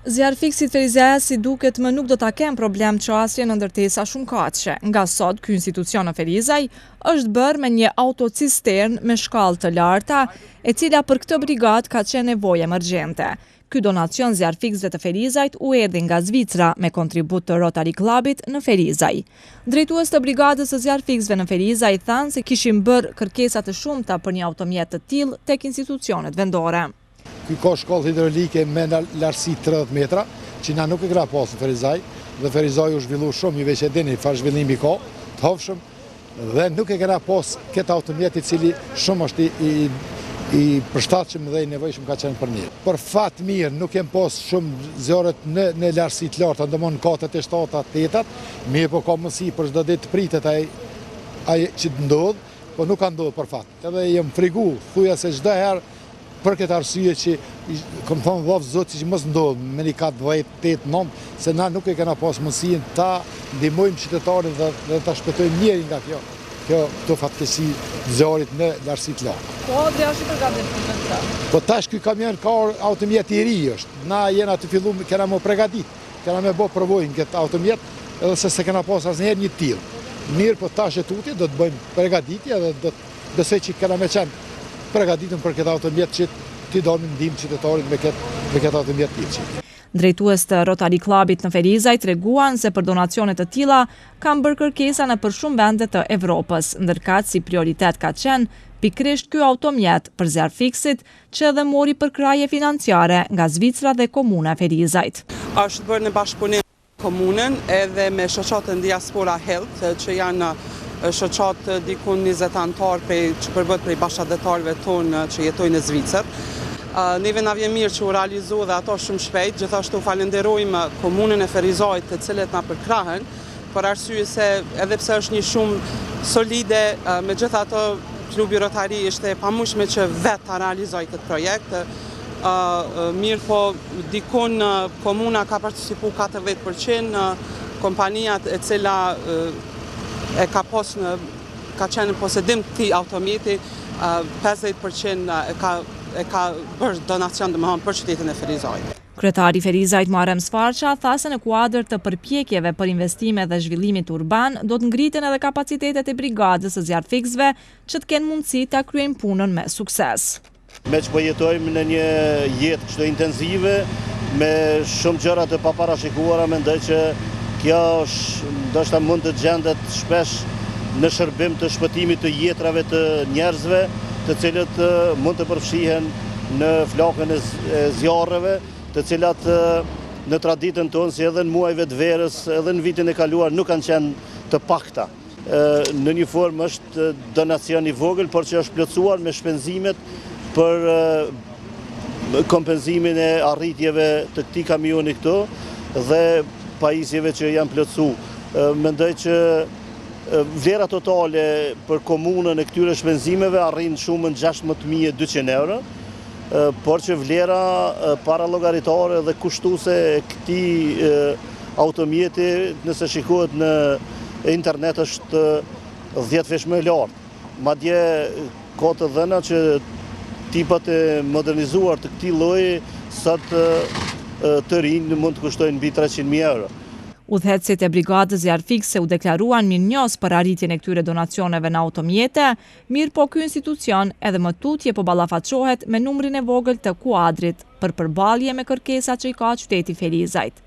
Zjarfiksit Ferizajasi duket më nuk do ta kenë problem çastje në ndërtesa shumëkatëshe. Nga sot, ky institucion në Ferizaj është bërë me një autocistern me shkallë të larta, e cila për këtë brigadë ka qenë nevojë emergjente. Ky donacion zjarfiksve të Ferizajt u erdhi nga Zvicra me kontribut të Rotary Clubit në Ferizaj. Drejtues të brigadës së zjarfiksve në Ferizaj thanë se kishin bërë kërkesa të shumta për një automjet të tillë tek institucionet vendore. Ky ka shkollë hidrolike me lartësi 30 metra, që na nuk e kena pas në Ferizaj, dhe Ferizaj u zhvillu shumë, i veç e dini, farë zhvillimi ka, të hovshëm, dhe nuk e kena pas këtë automjet i cili shumë është i përshtatshëm dhe i nevojshëm ka qenë për mirë. Për fat mirë, nuk jem pas shumë zjarret në lartësi të larta, ndomon në katët e 7-at, 8-at, mirë po ka mundësi për çdo ditë të pritet ai që të ndodh, po nuk ka ndodhur për fat. Edhe jem frigu, thuja se çdo herë për këtë arsye që, kom thonë vllaf Zoti që mos ndodh me një kat 8-9, se na nuk e kena pas mundësinë ta ndihmojmë qytetarin dhe ta shpëtojmë njëri nga këto fatkeqësi zjarrit në lartësi të larta. Po, Adria është i përgatitur për këtë. Po tash ky kamion ka automjet i ri është. Na jena të filluam, kena më përgatit, kena më bë provojën këtë automjet, edhe se kena pas asnjëherë një tillë. Mirë, po tash e tuti do të bëjmë përgatitje dhe do të besoj që kena më qenë përgatitëm për këtë automjet që t'i dalim ndihmë qytetarit me këtë automjet tillë. Drejtues të Rotary Clubit në Ferizaj treguan se për donacione të tilla kanë bërë kërkesa në për shumë vende të Evropës, ndërkaq si prioritet ka qenë pikërisht ky automjet për zjarfiksit që edhe mori përkraje financiare nga Zvicra dhe Komuna e Ferizajt. Është bërë në bashkëpunim me komunën edhe me shoqatën Diaspora Health, që janë shoqat dikun 20 antar që përbët prej bashkëdhetarëve tonë që jetojnë në Zvicër. Neve na vjen mirë që u realizu dhe ato shumë shpejt, gjithashtu falenderojmë komunën e Ferizajt të cilët na përkrahen, për arsye se edhe pse është një shumë solide, megjithatë klubi Rotary ishte e pamunshme që vetë ta realizojë këtë projekt. Mirë po dikun komuna ka participu 40%, kompania e cila ka qenë në posedim të këtij automjeti, 50% e ka bërë donacion për qytetin e Ferizajt. Kryetari Ferizajt Muharrem Sfarqa tha se në kuadër të përpjekjeve për investime dhe zhvillimit urban do të ngriten edhe kapacitetet e brigadës së zjarfiksve që të kenë mundësi ta kryejnë punën me sukses. Me që po jetojmë në një jetë kështu intenzive, me shumë gjëra të paparashikuara, mendoj që kjo ndoshta mund të gjendet shpesh në shërbim të shpëtimit të jetrave të njerëzve, të cilët mund të përfshihen në flakën e zjarreve, të cilat në traditën tonë, si edhe në muajve të verës, edhe në vitin e kaluar, nuk kanë qenë të pakta. Në një formë është donacion i vogël, por që është plotësuar me shpenzimet për kompenzimin e arritjeve të këtij kamioni këtu dhe pajisjeve që janë plotësu. Mendoj që vlera totale për komunën e këtyre shpenzimeve arrin shumën 16.200 euro, por që vlera paralogaritare dhe kushtuse e këtij automjeti, nëse shikohet në internet, është 10 vesh më e lartë. Madje ka të dhëna që tipat e modernizuar të këtij lloji sot të rinj mund të kushtojnë mbi 300.000 euro. Udhëheqësit e brigadës zjarfikse u deklaruan mirënjohës për arritjen e këtyre donacioneve në automjete, mirë po ky institucion edhe më tutje po ballafaqohet me numrin e vogël të kuadrit për përballje me kërkesat që i ka qyteti Ferizajt.